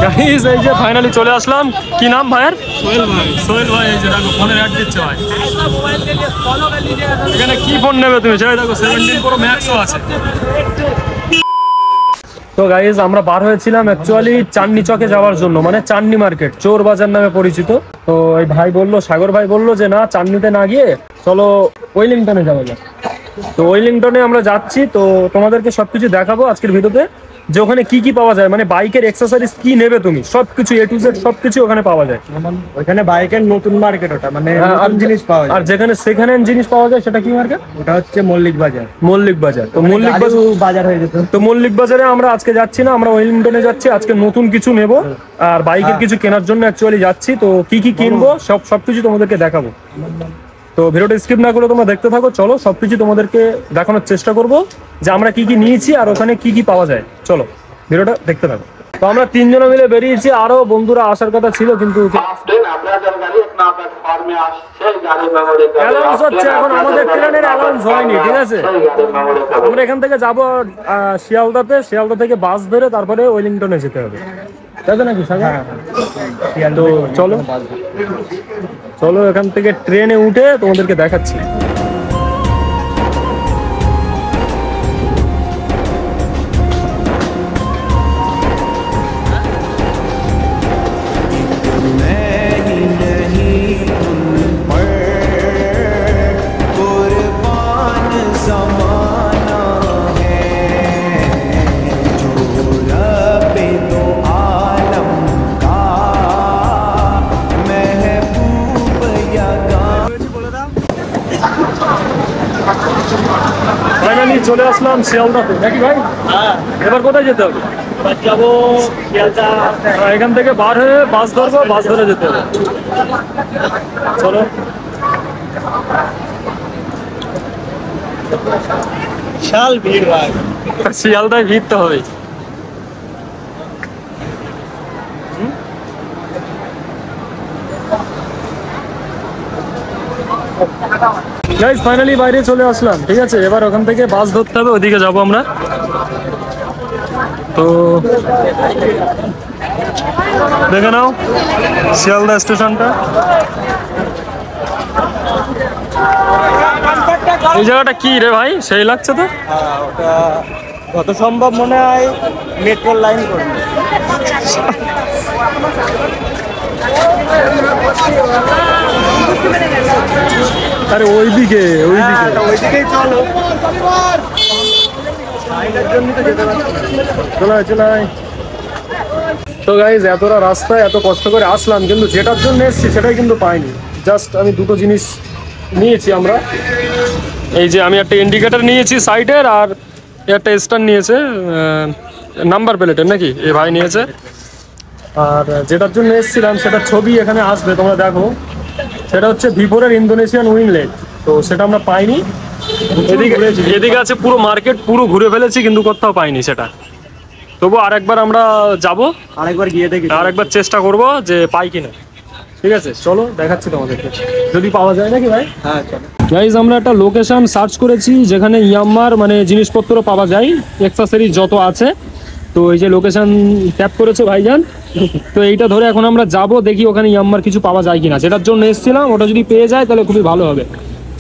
Guys এই যে finally চলে আসলাম। কি নাম ভাইয়ের? সোহেল ভাই। সোহেল ভাই এই যে দেখো ফোনের অ্যাড দিচ্ছে ভাই। এখানে কি ফোন নেবে তুমি? সেটা দেখো 17 Pro Maxও আছে। তো গাইস আমরা বার হয়েছিলাম অ্যাকচুয়ালি চাঁদনি চকে যাওয়ার জন্য, মানে চাঁদনি মার্কেট, চোর বাজার নামে পরিচিত। তো এই ভাই বললো, সাগর ভাই বললো যে না চাঁদনিতে না গিয়ে চলো ওয়েলিংটনে যাওয়া যাক। তো ওয়েলিংটনে আমরা যাচ্ছি। তো তোমাদেরকে সবকিছু দেখাবো আজকের ভিডিওতে, যে ওখানে কি কি পাওয়া যায়, মানে বাইকের অ্যাক্সেসরিজ কি নেবে তুমি সবকিছু A to Z সবকিছু ওখানে পাওয়া যায়। ওখানে বাইকের নতুন মার্কেট, ওটা মানে নতুন জিনিস পাওয়া যায়। আর যেখানে সেকেন্ড হ্যান্ড জিনিস পাওয়া যায় সেটা কি মার্কেট? ওটা হচ্ছে মল্লিক বাজার। মল্লিক বাজার। তো মল্লিক বাজার হয়ে যেত। তো মল্লিক বাজারে আমরা আজকে যাচ্ছি না, আমরা ওয়েলিংটনে যাচ্ছি। আজকে নতুন কিছু নেব আর বাইকের কিছু কেনার জন্য অ্যাকচুয়ালি যাচ্ছি। তো কি কি কিনবো সবকিছু তোমাদেরকে দেখাবো। তো ভিডিওটা স্কিপ না করে তোমরা দেখতে থাকো। চলো সবকিছু তোমাদেরকে দেখানোর চেষ্টা করব যে আমরা কি কি নিয়েছি আর ওখানে কি কি পাওয়া যায়। চলো ভিডিওটা দেখতে থাকো। তো আমরা তিনজনে মিলে বেরিয়েছি, আরো বন্ধুরা আসার কথা ছিল কিন্তু অ্যালাউন্স হচ্ছে, এখন আমাদের ট্রেনের অ্যালাউন্স হয়নি। ঠিক আছে, আমরা এখান থেকে যাবো শিয়ালদাতে, শিয়ালদা থেকে বাস ধরে তারপরে ওয়েলিংটনে যেতে হবে, তাই তো নাকি? তো চলো চলো এখান থেকে ট্রেনে উঠে তোমাদেরকে দেখাচ্ছি। ফাইনালি চলে আসলাম শিয়ালদাতে, নাকি ভাই? এবার কোথায় যেতে হবে? যাবো শিয়ালদা। এখান থেকে বার হয়ে বাস ধরবো, বাস ধরে যেতে হবে। চলো বিশাল ভিড় ভাই, শিয়ালদায় ভিড় তো হবে। গাইস ফাইনালি বাইরে চলে আসলাম। ঠিক আছে, এবার ওখান থেকে বাস ধরতে হবে, ওইদিকে যাবো আমরা। তো দেখে নাও শিয়ালদা স্টেশনটা। এই জায়গাটা কি রে ভাই, সেই লাগছে তো। ওটা যত সম্ভব মনে হয় মেট্রোর লাইন করবে। আরে ওইদিকে ওইদিকেই চলো। চলাই। তো গাইজ এতটা রাস্তায় এত কষ্ট করে আসলাম, কিন্তু যেটার জন্য এসেছি সেটাই কিন্তু পাইনি। জাস্ট আমি দুটো জিনিস নিয়েছি আমরা। এই যে আমি একটা ইন্ডিকেটর নিয়েছি সাইডের, আর একটা স্টার নিয়েছে নাম্বার প্লেটের, নাকি এ ভাই নিয়েছে। আর যেটার জন্য এসেছিলাম সেটার ছবি এখানে আসবে, তোমরা দেখো। সেটা হচ্ছে V4 এর ইন্দোনেশিয়ান উইংলেট। তো সেটা আমরা পাইনি। এদিকে আছে পুরো মার্কেট, পুরো ঘুরে ফেলেছি কিন্তু কোথাও পাইনি সেটা। তবু আরেকবার আমরা যাবো, আরেকবার গিয়ে দেখি, আরেকবার চেষ্টা করব যে পাই কিনা। ঠিক আছে চলো দেখাচ্ছি তোমাদেরকে যদি পাওয়া যায়, নাকি ভাই? হ্যাঁ চলো। গাইজ আমরা একটা লোকেশন সার্চ করেছি যেখানে ইয়ামার মানে জিনিসপত্র পাওয়া যায়, অ্যাক্সেসরিজ যত আছে। তো এই যে লোকেশন ট্যাপ করেছে ভাইজান, তো এইটা ধরে এখন আমরা যাব, দেখি ওখানে ইয়ামার কিছু পাওয়া যায় কিনা। যেটার জন্য এসেছিলাম ওটা যদি পেয়ে যায় তাহলে খুবই ভালো হবে।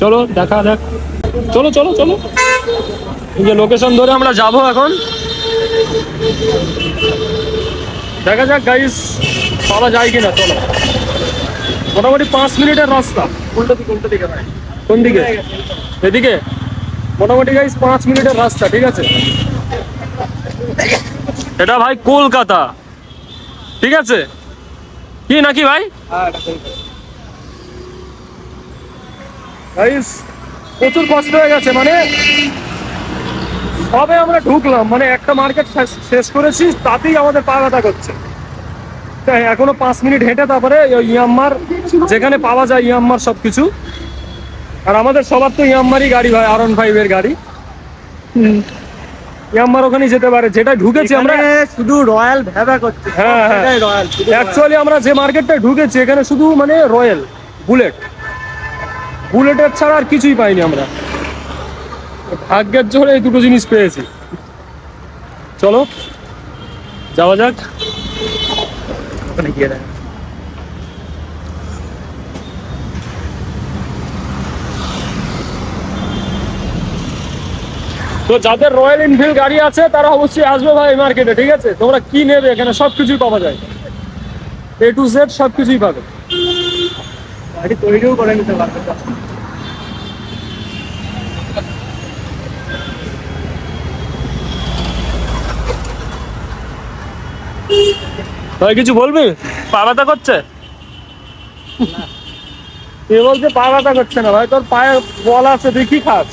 চলো দেখা যাক। চলো চলো চলো, এই যে লোকেশন ধরে আমরা যাব এখন। দেখা যাক গাইস পাওয়া যায় কিনা। চলো, মোটামুটি 5 মিনিটের রাস্তা। কোনটা দিকে ভাই? কোন দিকে? এদিকে। মোটামুটি গাইস 5 মিনিটের রাস্তা। ঠিক আছে, এটা ভাই কলকাতা। ঠিক আছে কি নাকি ভাই? গাইস প্রচুর কষ্ট হয়ে গেছে, মানে সবে আমরা ঢুকলাম, মানে একটা মার্কেট শেষ করেছি, তাতেই আমাদের পা ব্যথা করছে। তাই এখনো 5 মিনিট হেঁটে তারপরে ইয়ামার যেখানে পাওয়া যায় ইয়ামার সবকিছু। আর আমাদের সবার তো ইয়ামারই গাড়ি ভাই, R15 এর গাড়ি। ইয়ামার ওখানে যেতে পারে, যেটা ঢুকেছি আমরা শুধু রয়্যাল ভেবা করছি। হ্যাঁ হ্যাঁ, অ্যাকচুয়ালি আমরা যে মার্কেটটায় ঢুকেছি এখানে শুধু মানে রয়্যাল, বুলেটের ছাড়া আর কিছুই পাইনি আমরা। ভাগ্যের জোরে এই দুটো জিনিস পেয়েছি। চলো যাওয়া যাক। ওখানে গিয়ে দেখা। তো যাদের রয়্যাল এনফিল্ড গাড়ি আছে তারা অবশ্যই আসবে ভাই মার্কেটে, ঠিক আছে? তোমরা কি নেবে এখানে সবকিছুই পাওয়া যায়, A to Z সবকিছুই পাবে। গাড়ি তৈরিও করে নিতে পারবে। ভাই কিছু বলবি? পা ব্যথা করছে? এ বলছে পা ব্যথা করছে না ভাই, তোর পায়ে বল আছে, তুই কি খাস?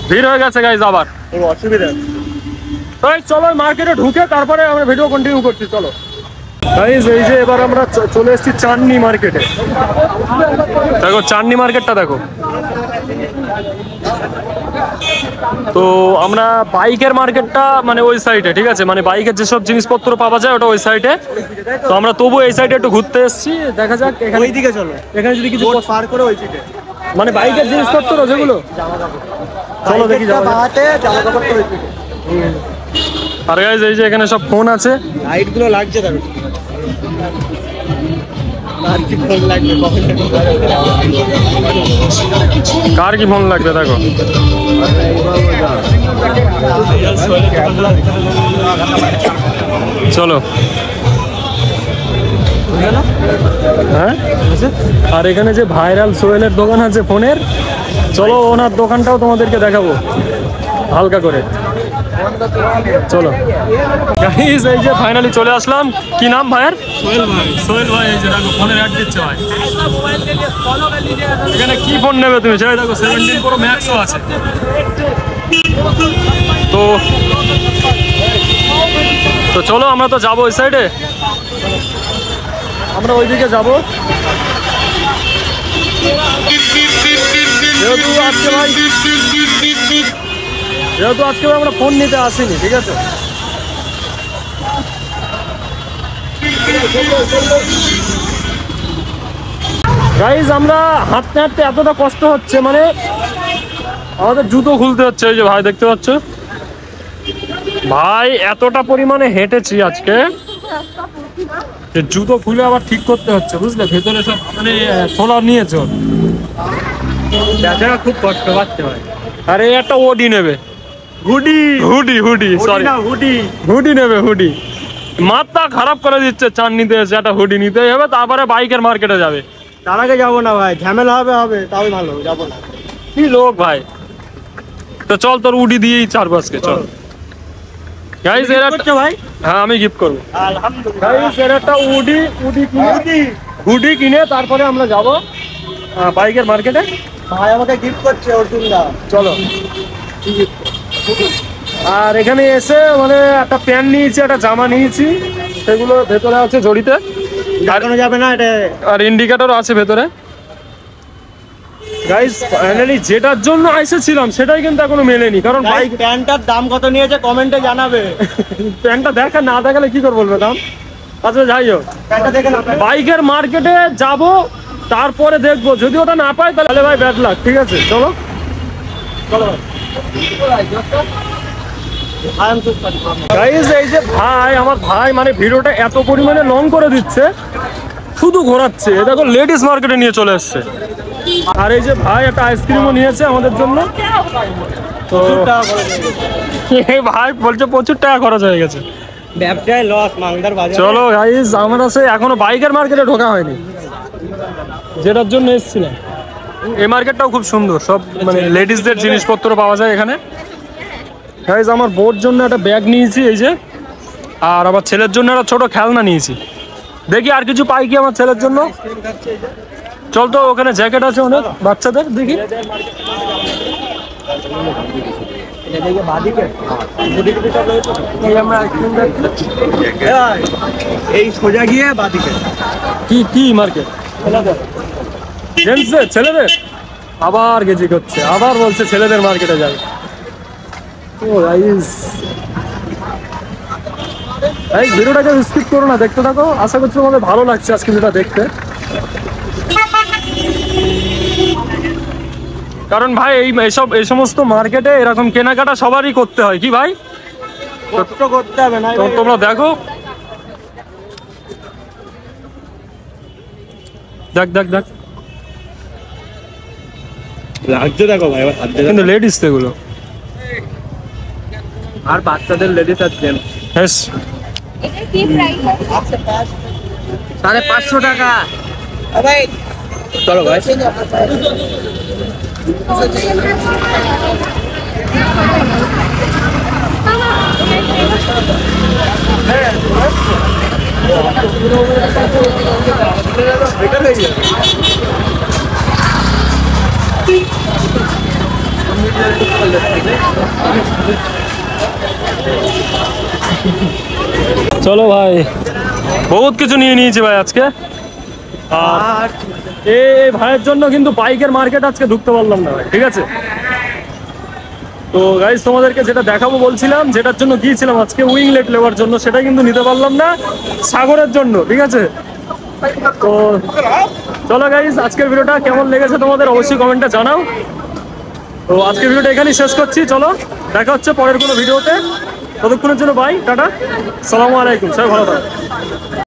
ভিড় হয়ে গেছে গাইজ আবার, ওর অসুবিধা আছে। তাই চলো মার্কেটে ঢুকে তারপরে আমরা ভিডিও কন্টিনিউ করছি। চলো গাইজ, এই যে এবার আমরা চলে এসেছি চাঁদনি মার্কেটে। দেখো চাঁদনি মার্কেটটা দেখো। তো আমরা বাইকের মার্কেটটা মানে ওই সাইডে, ঠিক আছে? মানে বাইকের যেসব জিনিসপত্র পাওয়া যায় ওটা ওই সাইডে। তো আমরা তবু এই সাইডে একটু ঘুরতে এসেছি, দেখা যাক এখানে। ওই দিকে চলো, এখানে যদি কিছু পার করে ওই দিকে মানে বাইকের জিনিসপত্র যেগুলো, চলো দেখি যাওয়া যাক। জামা কাপড় তো ওই দিকে। আর গাইজ এই যে এখানে সব ফোন আছে। লাইট গুলো লাগছে দেখো। আর কি ফোন লাগবে কার কি ফোন লাগবে দেখো। চলো হ্যাঁ, আর এখানে যে ভাইরাল সোহেলের দোকান আছে ফোনের, চলো ওনার দোকানটাও তোমাদেরকে দেখাবো হালকা করে। চলো গাইস, এই যে ফাইনালি চলে আসলাম। কি নাম ভাইয়ের? সোহেল ভাই। সোহেল ভাই এই যে দেখো ফোনের অ্যাড দিচ্ছে ভাই। এখানে কি ফোন নেবে তুমি সেটা দেখো, 17 Pro Maxও আছে। তো চলো আমরা তো যাবো ওই সাইডে, আমরা ওইদিকে যাবো। যেহেতু আজকে আমরা ফোন নিতে আসিনি, ঠিক আছে? গাইজ আমরা হাঁটতে হাঁটতে এতটা কষ্ট হচ্ছে, মানে আমাদের জুতো খুলতে হচ্ছে। এই যে ভাই দেখতে পাচ্ছ ভাই, এতটা পরিমাণে হেঁটেছি আজকে যে জুতো খুলে আবার ঠিক করতে হচ্ছে, বুঝলে? ভেতরে সব মানে খোলা নিয়েছে। বেচারা খুব কষ্ট পাচ্ছে ভাই। আরে একটা ওডি নেবে, হুডি হুডি হুডি সরি না হুডি হুডি নেবে, হুডি। মাথা খারাপ করে দিচ্ছে, চান নিতে এসে একটা হুডি নিতেই হবে, তারপরে বাইকের মার্কেটে যাবে। তার আগে যাবো না ভাই, ঝামেলা হবে তাও ভালো যাবো না। কি লোক ভাই। তো চল তোর উডি দিয়েই চারবো আজকে, চল গাইস। এর একটা ভাই, হ্যাঁ আমি গিফট করবো আলহামদুলিল্লাহ। গাইস, এর একটা হুডি কিনে তারপরে আমরা যাবো বাইকের মার্কেটে। ভাই আমাকে গিফট করছে অর্জুন দা। চলো। আর এখানে এসে মানে একটা প্যান্ট নিয়েছি, একটা জামা নিয়েছি, সেগুলো ভেতরে আছে জড়িতে। লাগানো যাবে না এটা। আর ইন্ডিকেটরও আছে ভেতরে। গাইস ফাইনালি যেটার জন্য এসেছিলাম সেটাই কিন্তু এখনো মেলেনি, কারণ বাইক বাইক প্যান্টটার দাম কত নিয়েছে কমেন্টে জানাবে। প্যান্টটা দেখা না দেখালে কি করে বলবে দাম? আচ্ছা যাই হোক, প্যান্টটা দেখে না। বাইকের মার্কেটে যাব, তারপরে দেখবো। যদি ওটা না পাই তাহলে ভাই ব্যাড লাক, ঠিক আছে? চলো চলো গাইস। এই যে ভাই, আমার ভাই মানে ভিডিওটা এত পরিমাণে লং করে দিচ্ছে, শুধু ঘোরাচ্ছে। এ দেখো লেডিস মার্কেটে নিয়ে চলে এসছে। আর এই যে ভাই একটা আইসক্রিমও নিয়েছে আমাদের জন্য। তো এই ভাই বলছে প্রচুর টাকা খরচ হয়ে গেছে, ব্যবসায় লস মালদার বাজার। চলো গাইস, আমরা সে এখনো বাইকের মার্কেটে ঢোকা হয়নি, যেটার জন্য এসেছিলাম। এই মার্কেটটাও খুব সুন্দর, সব মানে লেডিসদের জিনিসপত্র পাওয়া যায় এখানে। গাইস আমার বোর জন্য একটা ব্যাগ নিয়েছি এই যে, আর আমার ছেলের জন্য একটা ছোট খেলনা নিয়েছি। দেখি আর কিছু পাই কি আমার ছেলের জন্য। চল তো, ওখানে জ্যাকেট আছে অনেক বাচ্চাদের, দেখি। এই সোজা গিয়ে বাদিকে। কি কি মার্কেট? জেন্টসদের, ছেলেদের? আবার গেজি করছে, আবার বলছে ছেলেদের মার্কেটে যাবে। ও গাইস, ভিডিওটাকে স্কিপ করো না, দেখতে থাকো। আশা করছি তোমাদের ভালো লাগছে আজকে ভিডিওটা দেখতে। কারণ ভাই এই সমস্ত মার্কেটে এরকম কেনাকাটা সবারই করতে হয়, কি ভাই? কষ্ট করতে হবে না তো তোমরা দেখো, দেখ দেখ দেখ, লাগছে দেখো ভাই, এবার হাত দিয়ে কিন্তু লেডিস তো এগুলো। আর বাচ্চাদের লেডিস আর জেন্টস। হ্যাঁ, এটার কি প্রাইস আছে? 550 টাকা। চলো ভাই। চলো ভাই, বহুত কিছু নিয়ে নিয়েছি ভাই আজকে। আর এই ভাইয়ের জন্য কিন্তু বাইকের মার্কেট আজকে ঢুকতে পারলাম না ভাই, ঠিক আছে। তো গাইজ তোমাদেরকে যেটা দেখাবো বলছিলাম, যেটার জন্য গিয়েছিলাম আজকে উইংলেট নেওয়ার জন্য, সেটা কিন্তু নিতে পারলাম না সাগরের জন্য, ঠিক আছে। তো চলো গাইজ, আজকের ভিডিওটা কেমন লেগেছে তোমাদের অবশ্যই কমেন্টে জানাও। তো আজকের ভিডিওটা এখানেই শেষ করছি, চলো দেখা হচ্ছে পরের কোনো ভিডিওতে। ততক্ষণের জন্য বাই, টাটা, সালামু আলাইকুম, সবাই ভালো থাকো।